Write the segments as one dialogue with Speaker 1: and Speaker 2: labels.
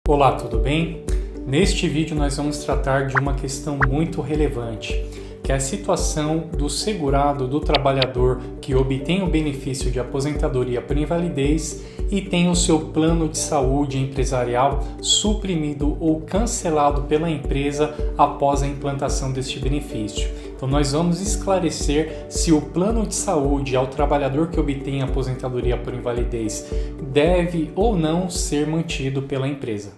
Speaker 1: Olá, tudo bem? Neste vídeo nós vamos tratar de uma questão muito relevante, que é a situação do segurado do trabalhador que obtém o benefício de aposentadoria por invalidez e tem o seu plano de saúde empresarial suprimido ou cancelado pela empresa após a implantação deste benefício. Então nós vamos esclarecer se o plano de saúde ao trabalhador que obtém aposentadoria por invalidez deve ou não ser mantido pela empresa.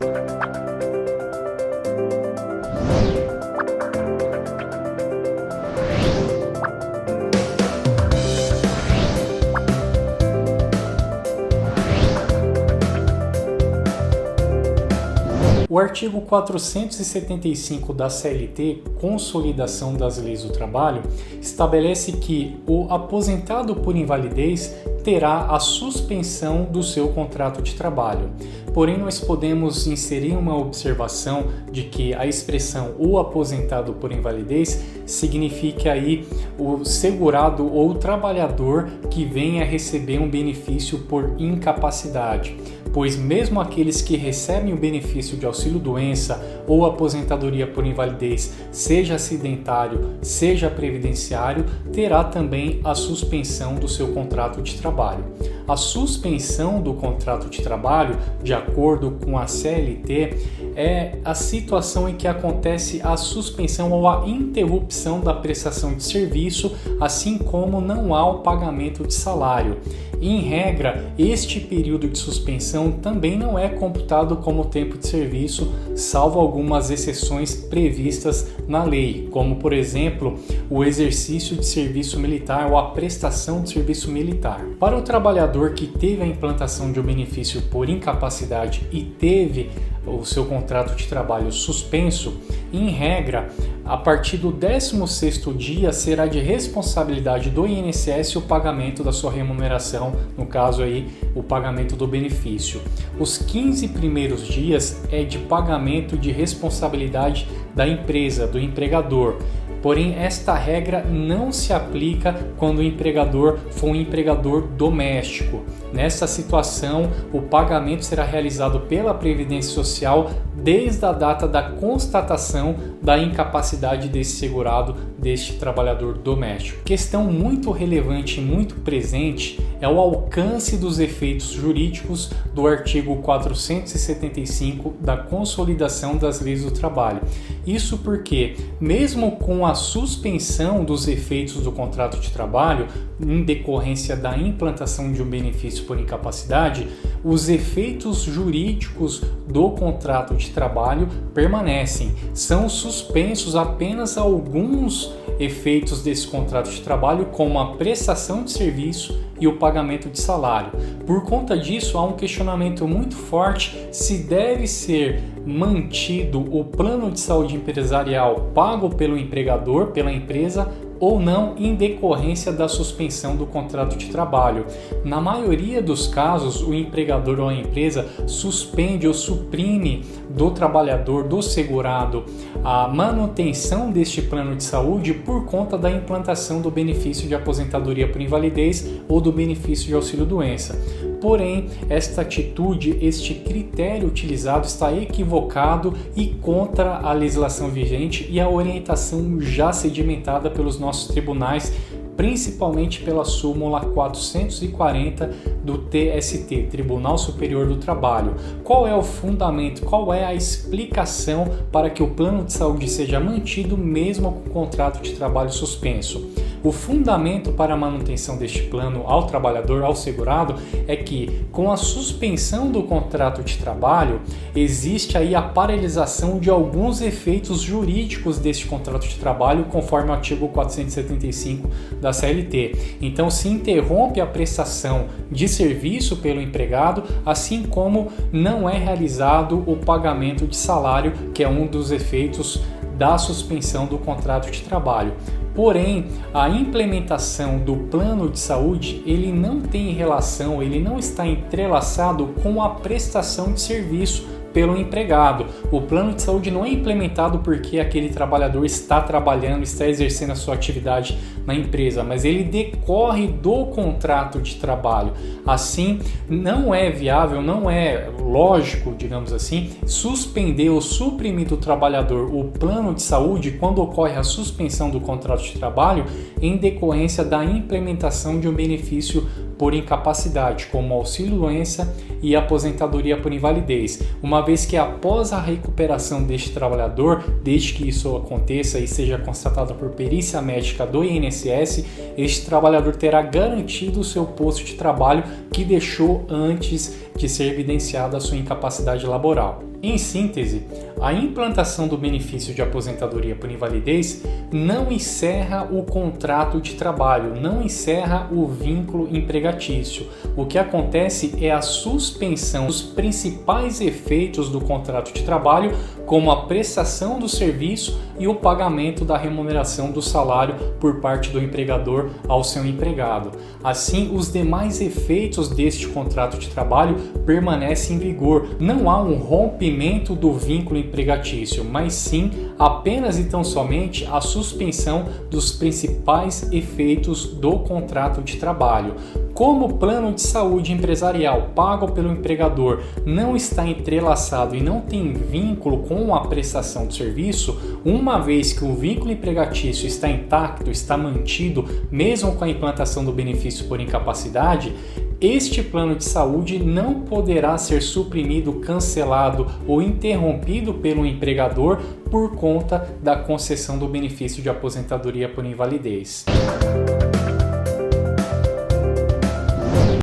Speaker 1: O artigo 475 da CLT, Consolidação das Leis do Trabalho, estabelece que o aposentado por invalidez terá a suspensão do seu contrato de trabalho. Porém, nós podemos inserir uma observação de que a expressão o aposentado por invalidez significa aí o segurado ou trabalhador que venha receber um benefício por incapacidade. Pois mesmo aqueles que recebem o benefício de auxílio-doença ou aposentadoria por invalidez, seja acidentário, seja previdenciário, terá também a suspensão do seu contrato de trabalho. A suspensão do contrato de trabalho, de acordo com a CLT, é a situação em que acontece a suspensão ou a interrupção da prestação de serviço, assim como não há o pagamento de salário. Em regra, este período de suspensão também não é computado como tempo de serviço, salvo algumas exceções previstas na lei, como por exemplo, o exercício de serviço militar ou a prestação de serviço militar. Para o trabalhador que teve a implantação de um benefício por incapacidade e teve o seu contrato de trabalho suspenso, em regra, a partir do 16º dia será de responsabilidade do INSS o pagamento da sua remuneração, no caso aí o pagamento do benefício. Os 15 primeiros dias é de pagamento de responsabilidade da empresa, do empregador. Porém, esta regra não se aplica quando o empregador for um empregador doméstico. Nessa situação, o pagamento será realizado pela Previdência Social desde a data da constatação da incapacidade desse segurado, deste trabalhador doméstico. Questão muito relevante e muito presente é o alcance dos efeitos jurídicos do artigo 475 da Consolidação das Leis do Trabalho. Isso porque, mesmo com a suspensão dos efeitos do contrato de trabalho, em decorrência da implantação de um benefício por incapacidade, os efeitos jurídicos do contrato de trabalho permanecem. São suspensos apenas alguns efeitos desse contrato de trabalho, como a prestação de serviço e o pagamento de salário. Por conta disso, há um questionamento muito forte se deve ser mantido o plano de saúde empresarial pago pelo empregador, pela empresa, ou não, em decorrência da suspensão do contrato de trabalho. Na maioria dos casos, o empregador ou a empresa suspende ou suprime do trabalhador, do segurado, a manutenção deste plano de saúde por conta da implantação do benefício de aposentadoria por invalidez ou do benefício de auxílio-doença. Porém, esta atitude, este critério utilizado está equivocado e contra a legislação vigente e a orientação já sedimentada pelos nossos tribunais, principalmente pela súmula 440 do TST, Tribunal Superior do Trabalho. Qual é o fundamento, qual é a explicação para que o plano de saúde seja mantido mesmo com o contrato de trabalho suspenso? O fundamento para a manutenção deste plano ao trabalhador, ao segurado, é que com a suspensão do contrato de trabalho, existe aí a paralisação de alguns efeitos jurídicos deste contrato de trabalho, conforme o artigo 475 da CLT. Então, se interrompe a prestação de serviço pelo empregado, assim como não é realizado o pagamento de salário, que é um dos efeitos da suspensão do contrato de trabalho. Porém, a implementação do plano de saúde, ele não tem relação, ele não está entrelaçado com a prestação de serviço pelo empregado. O plano de saúde não é implementado porque aquele trabalhador está trabalhando, está exercendo a sua atividade na empresa, mas ele decorre do contrato de trabalho. Assim, não é viável, não é lógico, digamos assim, suspender ou suprimir do trabalhador o plano de saúde quando ocorre a suspensão do contrato de trabalho em decorrência da implementação de um benefício por incapacidade, como auxílio-doença e aposentadoria por invalidez, uma vez que após a recuperação deste trabalhador, desde que isso aconteça e seja constatado por perícia médica do INSS, este trabalhador terá garantido o seu posto de trabalho que deixou antes de ser evidenciada a sua incapacidade laboral. Em síntese, a implantação do benefício de aposentadoria por invalidez não encerra o contrato de trabalho, não encerra o vínculo empregatício. O que acontece é a suspensão dos principais efeitos do contrato de trabalho, como a prestação do serviço e o pagamento da remuneração do salário por parte do empregador ao seu empregado. Assim, os demais efeitos deste contrato de trabalho permanecem em vigor. Não há um rompimento do vínculo empregatício, mas sim apenas e tão somente a suspensão dos principais efeitos do contrato de trabalho. Como o plano de saúde empresarial pago pelo empregador não está entrelaçado e não tem vínculo com a prestação do serviço, uma vez que o vínculo empregatício está intacto, está mantido, mesmo com a implantação do benefício por incapacidade, este plano de saúde não poderá ser suprimido, cancelado ou interrompido pelo empregador por conta da concessão do benefício de aposentadoria por invalidez.